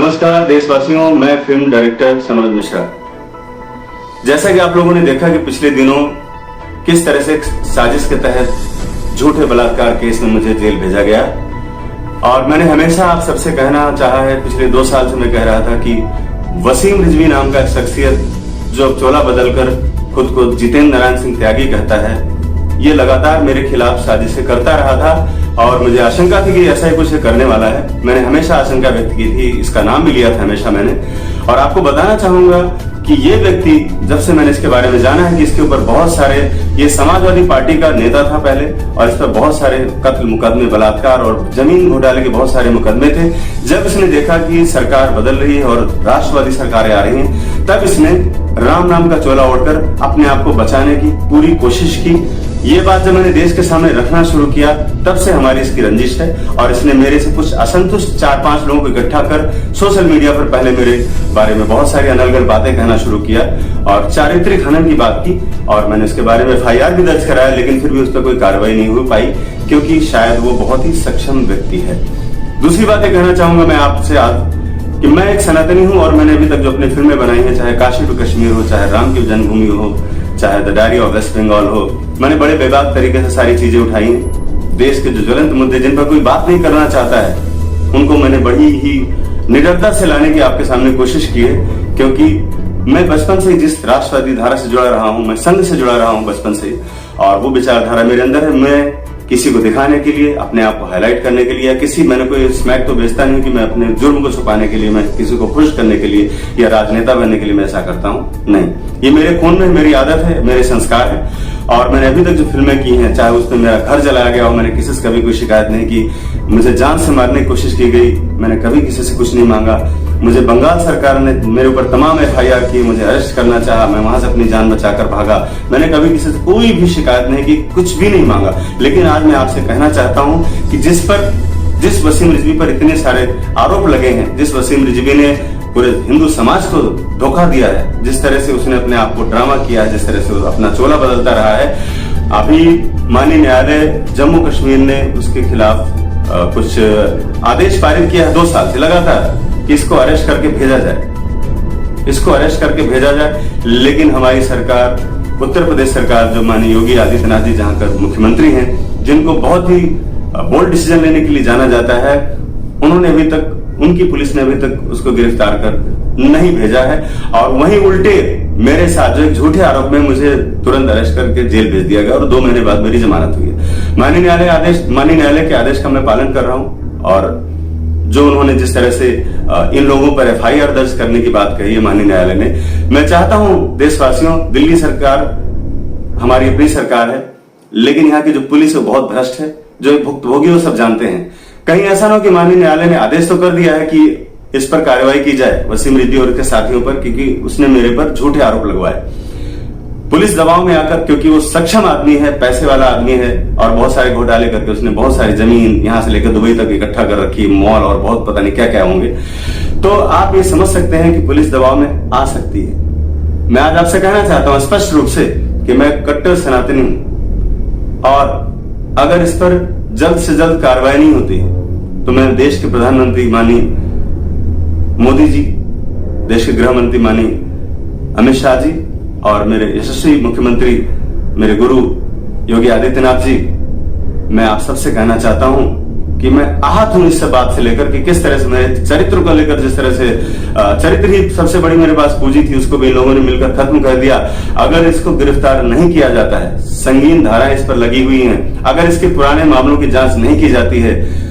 नमस्कार देशवासियों, मैं फिल्म डायरेक्टर समर मिश्रा। जैसा कि आप लोगों ने देखा कि पिछले दिनों किस तरह से साजिश के तहत झूठे बलात्कार केस में मुझे जेल भेजा गया, और मैंने हमेशा आप सबसे कहना चाहा है, पिछले 2 साल से मैं कह रहा था कि वसीम रिजवी नाम का एक शख्सियत जो चोला बदलकर खुद को जितेंद्र नारायण सिंह त्यागी कहता है, ये लगातार मेरे खिलाफ साजिशें करता रहा था और मुझे आशंका थी कि ऐसा ही कुछ करने वाला है। मैंने हमेशा आशंका व्यक्त की थी, इसका नाम भी लिया था हमेशा मैंने। और आपको बताना चाहूंगा कि ये व्यक्ति, जब से मैंने इसके बारे में जाना है कि इसके ऊपर बहुत सारे, ये समाजवादी पार्टी का नेता था पहले और इस पर बहुत सारे कत्ल मुकदमे, बलात्कार और जमीन घोटाले के बहुत सारे मुकदमे थे। जब इसने देखा कि सरकार बदल रही है और राष्ट्रवादी सरकारें आ रही हैं, तब इसने राम नाम का चोला ओढ़कर अपने आप को बचाने की पूरी कोशिश की। ये बात जब मैंने देश के सामने रखना शुरू किया, तब से हमारी इसकी रंजिश है और इसने मेरे से कुछ असंतुष्ट 4-5 लोगों को इकट्ठा कर सोशल मीडिया पर पहले मेरे बारे में बहुत सारी अनर्गल बातें कहना शुरू किया और चारित्रिक हनन की बात की। और मैंने उसके बारे में FIR भी दर्ज कराया, लेकिन फिर भी उस पर कोई कार्रवाई नहीं हो पाई, क्योंकि शायद वो बहुत ही सक्षम व्यक्ति है। दूसरी बात ये कहना चाहूंगा मैं आपसे आज कि मैं एक सनातनी हूं और मैंने अभी तक जो अपनी फिल्में बनाई हैं, चाहे काशी टू कश्मीर हो, चाहे राम की जन्मभूमि हो, चाहे the diary of West Bengal हो, मैंने बड़े बेबाक तरीके से सारी चीजें उठाई हैं। देश के जो ज्वलंत मुद्दे जिन पर कोई बात नहीं करना चाहता है, उनको मैंने बड़ी ही निडरता से लाने की आपके सामने कोशिश की है, क्योंकि मैं बचपन से जिस राष्ट्रवादी धारा से जुड़ा रहा हूं, मैं संघ से जुड़ा रहा हूं बचपन से, और वो विचारधारा मेरे अंदर है। मैं किसी को दिखाने के लिए, अपने आप को हाईलाइट करने के लिए, या मैंने कोई स्मैक तो बेचता नहीं कि मैं अपने जुर्म को छुपाने के लिए, मैं किसी को खुश करने के लिए या राजनेता बनने के लिए मैं ऐसा करता हूं। नहीं, ये मेरे खून में, मेरी आदत है, मेरे संस्कार है। और मैंने अभी तक जो फिल्में की हैं, चाहे उसमें मेरा घर जलाया गया हो, मैंने किसी से कभी कोई शिकायत नहीं की। मुझे जान से मारने की कोशिश की गई, मैंने कभी किसी से कुछ नहीं मांगा। मुझे बंगाल सरकार ने मेरे ऊपर तमाम FIR की, मुझे अरेस्ट करना चाहा, मैं वहां से अपनी जान बचाकर भागा। मैंने कभी किसी से कोई भी शिकायत नहीं की, कुछ भी नहीं मांगा। लेकिन आज मैं आपसे कहना चाहता हूं कि जिस वसीम रिजवी पर इतने सारे आरोप लगे हैं, जिस वसीम रिजवी ने पूरे हिंदू समाज को धोखा दिया है, जिस तरह से उसने अपने आप को ड्रामा किया है, जिस तरह से अपना चोला बदलता रहा है, अभी माननीय न्यायालय जम्मू कश्मीर ने उसके खिलाफ कुछ आदेश पारित किया है 2 साल से लगातार कि इसको अरेस्ट करके भेजा जाए, इसको अरेस्ट करके भेजा जाए। लेकिन हमारी सरकार, उत्तर प्रदेश सरकार, जो माननीय योगी आदित्यनाथ जी जहां का मुख्यमंत्री हैं, जिनको बहुत ही बोल्ड डिसीजन लेने के लिए जाना जाता है, उन्होंने अभी तक, उनकी पुलिस ने अभी तक उसको गिरफ्तार कर नहीं भेजा है। और वहीं उल्टे मेरे साथ जो एक झूठे आरोप में मुझे तुरंत अरेस्ट करके जेल भेज दिया गया और 2 महीने बाद मेरी जमानत हुई है। माननीय न्यायालय के आदेश का मैं पालन कर रहा हूं। और जो उन्होंने जिस तरह से इन लोगों पर FIR दर्ज करने की बात कही है माननीय न्यायालय ने, मैं चाहता हूं देशवासियों, दिल्ली सरकार हमारी अपनी सरकार है, लेकिन यहाँ की जो पुलिस है बहुत भ्रष्ट है, जो भुक्तभोगी वो सब जानते हैं। कहीं ऐसा ना हो कि माननीय न्यायालय ने आदेश तो कर दिया है कि इस पर कार्रवाई की जाए वसीम रिजवी और उसके साथियों पर, क्योंकि उसने मेरे पर झूठे आरोप लगवाए। पुलिस दबाव में आकर, क्योंकि वो सक्षम आदमी है, पैसे वाला आदमी है, और बहुत सारे घोटाले करके उसने बहुत सारी जमीन यहां से लेकर दुबई तक इकट्ठा कर रखी, मॉल और बहुत पता नहीं क्या क्या होंगे। तो आप ये समझ सकते हैं कि पुलिस दबाव में आ सकती है। मैं आज आपसे कहना चाहता हूं स्पष्ट रूप से कि मैं कट्टर सनातनी हूं, और अगर इस पर जल्द से जल्द कार्रवाई नहीं होती है तो मैं देश के प्रधानमंत्री माननीय मोदी जी, देश के गृह मंत्री माननीय अमित शाह जी, और मेरे यशस्वी मुख्यमंत्री, मेरे गुरु योगी आदित्यनाथ जी, मैं आप सबसे कहना चाहता हूं कि मैं आहत हूं इस बात से लेकर कि किस तरह से मेरे चरित्र को लेकर, जिस तरह से चरित्र ही सबसे बड़ी मेरे पास पूंजी थी, उसको भी इन लोगों ने मिलकर खत्म कर दिया। अगर इसको गिरफ्तार नहीं किया जाता है, संगीन धाराएं इस पर लगी हुई हैं, अगर इसके पुराने मामलों की जांच नहीं की जाती है,